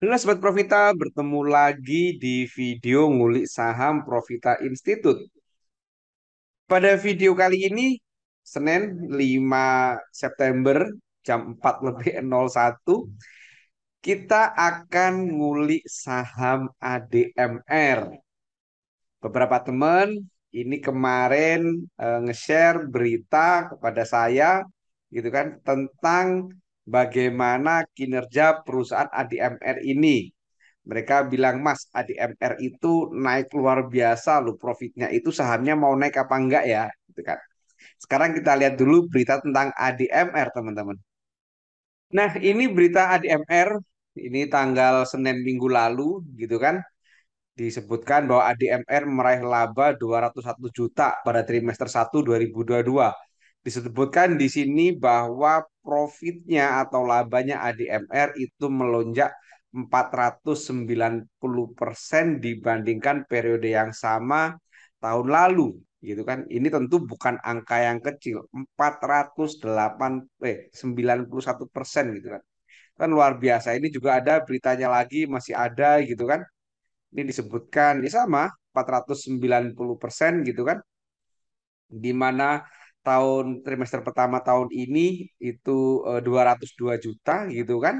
Halo Sobat Profita, bertemu lagi di video ngulik saham Profita Institute. Pada video kali ini, Senin 5 September jam 4:01, kita akan ngulik saham ADMR. Beberapa teman ini kemarin nge-share berita kepada saya gitu kan tentang bagaimana kinerja perusahaan ADMR ini. Mereka bilang, Mas, ADMR itu naik luar biasa loh, profitnya itu sahamnya mau naik apa enggak ya? Gitu kan. Sekarang kita lihat dulu berita tentang ADMR, teman-teman. Nah, ini berita ADMR, ini tanggal Senin minggu lalu, gitu kan. Disebutkan bahwa ADMR meraih laba 201 juta pada trimester 1 2022. Disebutkan di sini bahwa profitnya atau labanya ADMR itu melonjak 490% dibandingkan periode yang sama tahun lalu, gitu kan. Ini tentu bukan angka yang kecil, 491% gitu kan. Kan luar biasa. Ini juga ada beritanya lagi, masih ada gitu kan. Ini disebutkan ya sama 490% gitu kan, di mana trimester pertama tahun ini itu 202 juta gitu kan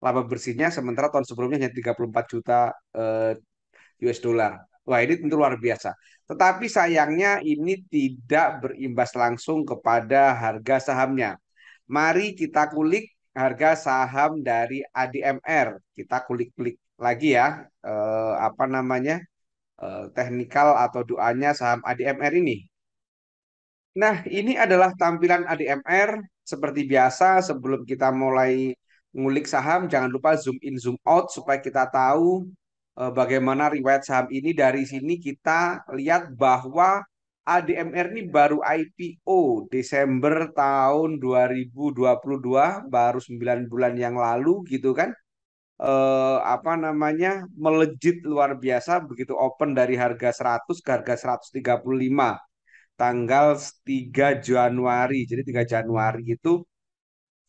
laba bersihnya, sementara tahun sebelumnya hanya 34 juta US dollar. Wah, ini tentu luar biasa. Tetapi sayangnya ini tidak berimbas langsung kepada harga sahamnya. Mari kita kulik harga saham dari ADMR. Kita kulik-kulik lagi ya, apa namanya, teknikal atau doanya saham ADMR ini. Nah, ini adalah tampilan ADMR seperti biasa. Sebelum kita mulai ngulik saham, jangan lupa zoom in, zoom out supaya kita tahu bagaimana riwayat saham ini. Dari sini kita lihat bahwa ADMR ini baru IPO Desember tahun 2022, baru 9 bulan yang lalu gitu kan. Apa namanya, melejit luar biasa begitu open dari harga 100 ke harga 135 tanggal 3 Januari. Jadi 3 Januari itu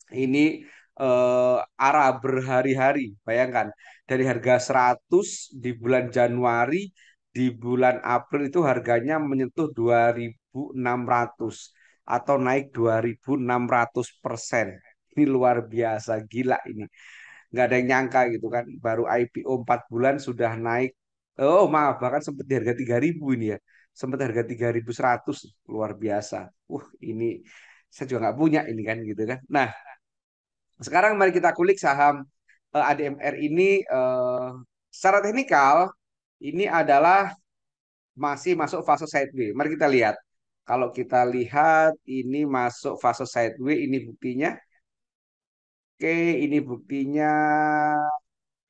ini arah berhari-hari. Bayangkan dari harga 100 di bulan Januari, di bulan April itu harganya menyentuh 2.600 atau naik 2.600%. Ini luar biasa, gila ini. Nggak ada yang nyangka gitu kan. Baru IPO 4 bulan sudah naik. Oh maaf, bahkan sempat di harga 3.000 ini ya. Sempat harga 3.100, luar biasa. Ini saya juga nggak punya ini kan gitu kan. Nah, sekarang mari kita kulik saham ADMR ini. Secara teknikal ini adalah masih masuk fase sideways. Mari kita lihat. Kalau kita lihat ini masuk fase sideways, ini buktinya. Oke, ini buktinya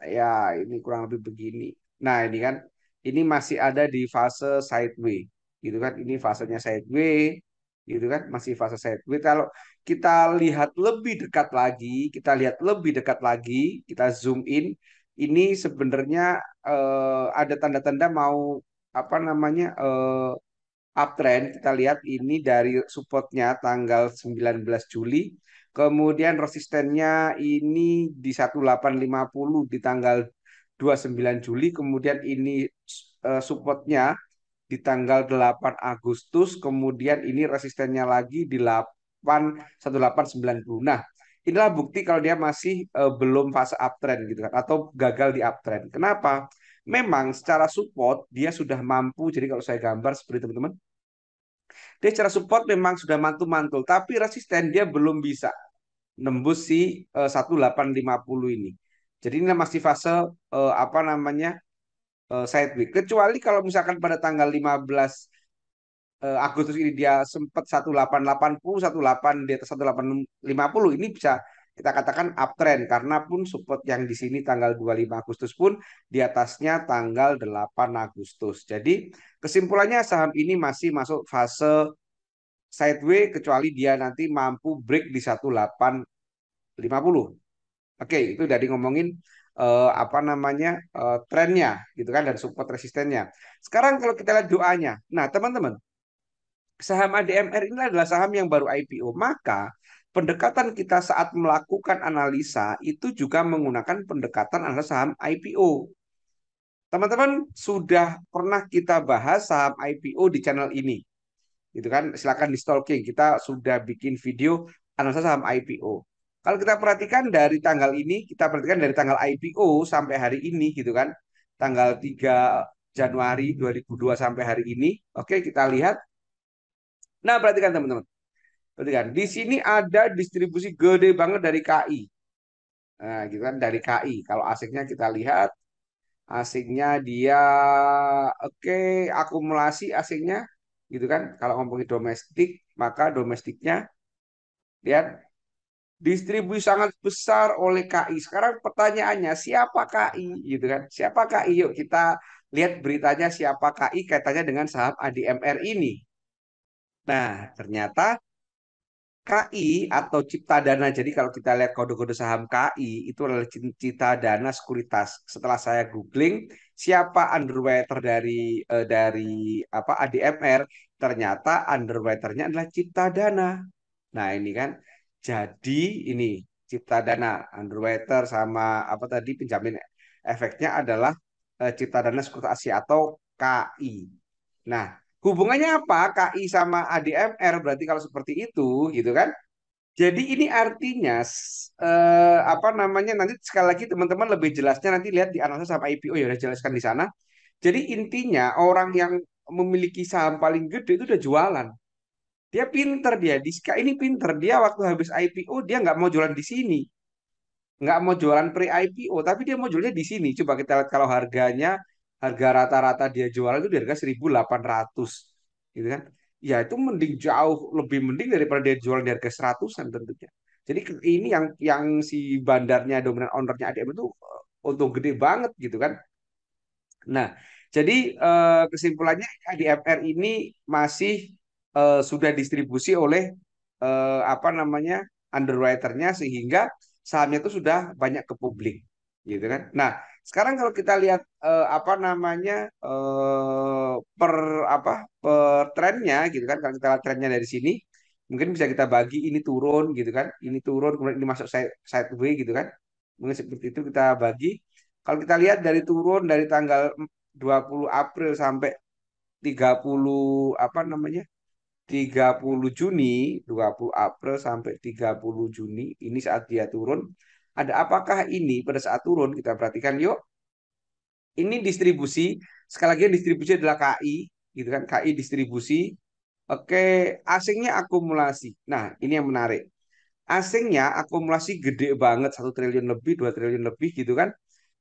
ya, ini kurang lebih begini. Nah, ini kan ini masih ada di fase sideways. Gitu kan? Ini fasenya sideways, gitu kan? Masih fase sideways. Kalau kita lihat lebih dekat lagi, kita zoom in, ini sebenarnya ada tanda-tanda mau apa namanya, uptrend. Kita lihat ini dari supportnya tanggal 19 Juli. Kemudian resistennya ini di 1850 di tanggal 29 Juli. Kemudian ini supportnya di tanggal 8 Agustus. Kemudian ini resistennya lagi di 1890. Nah, inilah bukti kalau dia masih belum fase uptrend gitu kan, atau gagal di uptrend. Kenapa? Memang secara support dia sudah mampu. Jadi kalau saya gambar seperti teman-teman, dia secara support memang sudah mantul-mantul, tapi resisten dia belum bisa nembus si 1850 ini. Jadi ini masih fase apa namanya, sideways. Kecuali kalau misalkan pada tanggal 15 Agustus ini dia sempat 1880, 18 di atas 1850, ini bisa kita katakan uptrend karena pun support yang di sini tanggal 25 Agustus pun di atasnya tanggal 8 Agustus. Jadi kesimpulannya saham ini masih masuk fase sideways kecuali dia nanti mampu break di 1850. Oke, itu dari ngomongin apa namanya, trennya gitu kan, dan support resistennya. Sekarang kalau kita lihat doanya. Nah, teman-teman, saham ADMR ini adalah saham yang baru IPO, maka pendekatan kita saat melakukan analisa itu juga menggunakan pendekatan analisa saham IPO. Teman-teman sudah pernah kita bahas saham IPO di channel ini, gitu kan? Silakan di stalking. Kita sudah bikin video analisa saham IPO. Kalau kita perhatikan dari tanggal ini, kita perhatikan dari tanggal IPO sampai hari ini, gitu kan? Tanggal 3 Januari 2002 sampai hari ini. Oke, kita lihat. Nah, perhatikan teman-teman. Perhatikan, di sini ada distribusi gede banget dari KI. Nah, gitu kan dari KI. Kalau asiknya kita lihat, asiknya dia oke, akumulasi asiknya gitu kan. Kalau ngomongin domestik, maka domestiknya lihat distribusi sangat besar oleh KI. Sekarang pertanyaannya, siapa KI gitu kan? Siapa KI? Yuk kita lihat beritanya siapa KI kaitannya dengan saham ADMR ini. Nah, ternyata KI atau Cipta Dana. Jadi kalau kita lihat kode-kode saham KI itu adalah Cipta Dana Sekuritas. Setelah saya googling siapa underwriter dari apa ADMR, ternyata underwriternya adalah Cipta Dana. Nah, ini kan. Jadi ini Cipta Dana underwriter sama apa tadi penjamin efeknya adalah Cipta Dana Sekuritas Asia atau KI. Nah, hubungannya apa KI sama ADMR berarti kalau seperti itu gitu kan? Jadi ini artinya apa namanya nanti sekali lagi teman-teman lebih jelasnya nanti lihat di analisa saham IPO ya udah jelaskan di sana. Jadi intinya orang yang memiliki saham paling gede itu udah jualan. Dia pinter dia, Diska ini pinter. Dia waktu habis IPO dia nggak mau jualan di sini, nggak mau jualan pre-IPO, tapi dia mau jualnya di sini. Coba kita lihat kalau harganya, harga rata-rata dia jualan itu di harga 1.800, gitu kan? Ya itu mending jauh lebih mending daripada dia jual di harga seratusan tentunya. Jadi ini yang si bandarnya dominan ownernya ADM itu untung gede banget gitu kan. Nah, jadi kesimpulannya ADMR ini masih sudah distribusi oleh apa namanya underwriternya sehingga sahamnya itu sudah banyak ke publik, gitu kan. Nah, sekarang kalau kita lihat apa namanya per apa per trennya, gitu kan. Kalau kita lihat trennya dari sini, mungkin bisa kita bagi ini turun, gitu kan. Ini turun, kemudian ini masuk sideways, gitu kan. Mungkin seperti itu kita bagi. Kalau kita lihat dari turun dari tanggal 20 April sampai 30 apa namanya 30 Juni, 20 April sampai 30 Juni, ini saat dia turun. Ada apakah ini pada saat turun? Kita perhatikan yuk. Ini distribusi, sekali lagi distribusi adalah KI, gitu kan? KI distribusi. Oke, asingnya akumulasi. Nah, ini yang menarik. Asingnya akumulasi gede banget, 1 triliun lebih, 2 triliun lebih, gitu kan?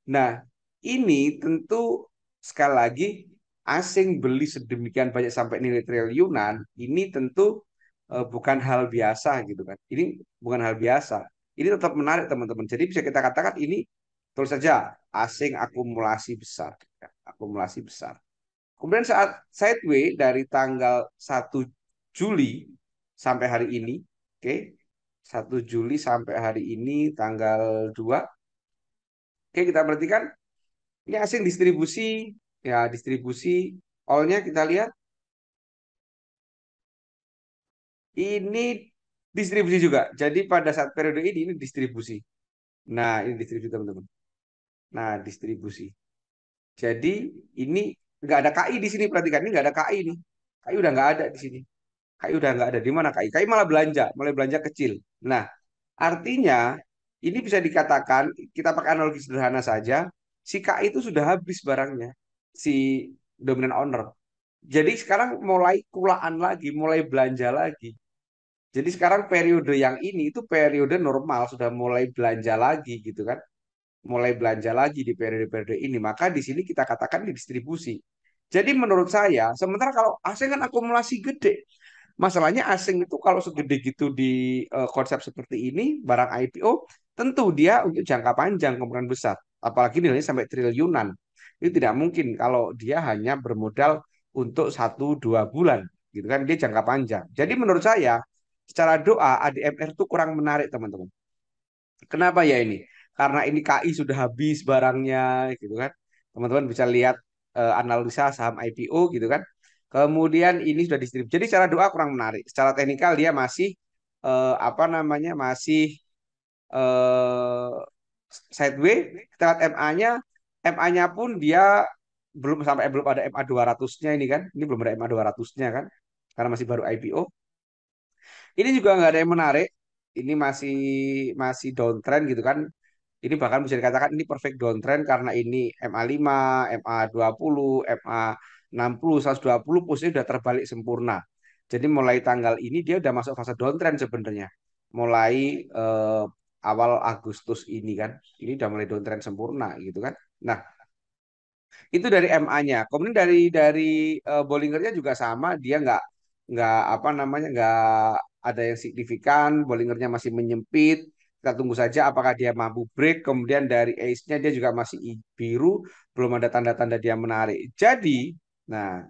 Nah, ini tentu sekali lagi asing beli sedemikian banyak sampai nilai triliunan, ini tentu bukan hal biasa gitu kan. Ini bukan hal biasa. Ini tetap menarik teman-teman. Jadi bisa kita katakan ini terus saja asing akumulasi besar, ya. Akumulasi besar. Kemudian saat sideways dari tanggal 1 Juli sampai hari ini, oke, 1 Juli sampai hari ini tanggal 2. Oke, kita perhatikan ini asing distribusi, ya distribusi all-nya kita lihat ini distribusi juga. Jadi pada saat periode ini distribusi. Nah, ini distribusi teman-teman. Nah, distribusi. Jadi ini nggak ada KI di sini perhatikan ini nggak ada KI nih. KI udah nggak ada di sini. KI udah nggak ada di mana KI? KI malah belanja, mulai belanja kecil. Nah, artinya ini bisa dikatakan kita pakai analogi sederhana saja. Si KI itu sudah habis barangnya, si dominant owner. Jadi sekarang mulai kulaan lagi, mulai belanja lagi. Jadi sekarang periode yang ini itu periode normal, sudah mulai belanja lagi gitu kan. Mulai belanja lagi di periode-periode ini. Maka di sini kita katakan di distribusi. Jadi menurut saya, sementara kalau asing kan akumulasi gede. Masalahnya asing itu kalau segede gitu di konsep seperti ini, barang IPO, tentu dia untuk jangka panjang kemungkinan besar. Apalagi nilainya sampai triliunan. Itu tidak mungkin kalau dia hanya bermodal untuk 1 2 bulan. Gitu kan, dia jangka panjang. Jadi menurut saya, secara doa ADMR itu kurang menarik teman-teman. Kenapa ya ini? Karena ini KI sudah habis barangnya gitu kan. Teman-teman bisa lihat analisa saham IPO gitu kan. Kemudian ini sudah distribusi. Jadi secara doa kurang menarik. Secara teknikal dia masih apa namanya masih eh, sideways. Kita lihat MA-nya, MA-nya pun dia belum ada MA 200-nya ini kan. Ini belum ada MA 200-nya kan. Karena masih baru IPO. Ini juga nggak ada yang menarik. Ini masih downtrend gitu kan. Ini bahkan bisa dikatakan ini perfect downtrend karena ini MA5, MA20, MA60, 120 posisinya udah terbalik sempurna. Jadi mulai tanggal ini dia udah masuk fase downtrend sebenarnya. Mulai awal Agustus ini kan. Ini udah mulai downtrend sempurna gitu kan. Nah, itu dari MA-nya. Kemudian dari Bollingernya juga sama, dia nggak apa namanya nggak ada yang signifikan. Bollingernya masih menyempit. Kita tunggu saja apakah dia mampu break. Kemudian dari Ace-nya dia juga masih biru, belum ada tanda-tanda dia menarik. Jadi, nah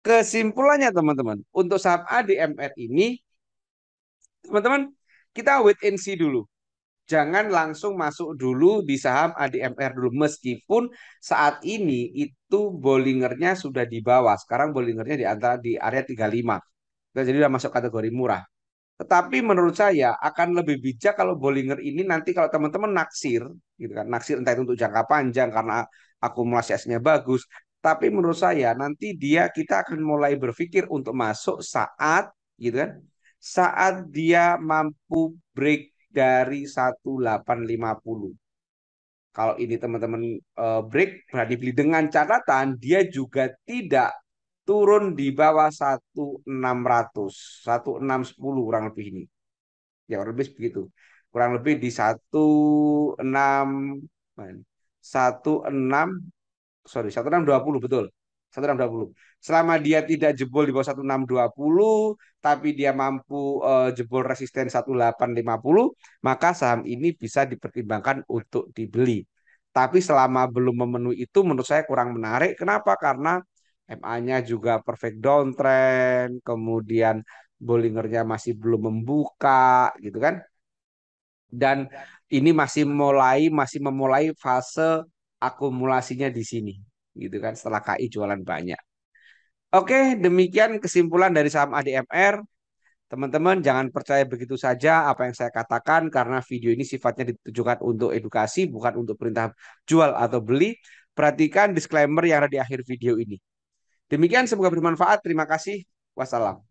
kesimpulannya teman-teman, untuk saham ADMR ini, teman-teman kita wait and see dulu. Jangan langsung masuk dulu di saham ADMR dulu. Meskipun saat ini itu Bollingernya sudah di bawah. Sekarang Bollingernya di area 35. Jadi sudah masuk kategori murah. Tetapi menurut saya akan lebih bijak kalau Bollinger ini nanti kalau teman-teman naksir, gitu kan, naksir entah itu untuk jangka panjang karena akumulasi asnya bagus. Tapi menurut saya nanti kita akan mulai berpikir untuk masuk saat, gitu kan, saat dia mampu break dari 1850. Kalau ini teman-teman break berani beli dengan catatan dia juga tidak turun di bawah 1600, 1610 kurang lebih ini. Ya kurang lebih begitu. Kurang lebih di 16 16 sorry 1620 betul. 1620. Selama dia tidak jebol di bawah 1620 tapi dia mampu jebol resisten 1850, maka saham ini bisa dipertimbangkan untuk dibeli. Tapi selama belum memenuhi itu menurut saya kurang menarik. Kenapa? Karena MA-nya juga perfect downtrend, kemudian Bollingernya masih belum membuka gitu kan. Dan ini masih memulai fase akumulasinya di sini gitu kan setelah KI jualan banyak. Oke, demikian kesimpulan dari saham ADMR. Teman-teman jangan percaya begitu saja apa yang saya katakan karena video ini sifatnya ditujukan untuk edukasi bukan untuk perintah jual atau beli. Perhatikan disclaimer yang ada di akhir video ini. Demikian semoga bermanfaat. Terima kasih. Wassalam.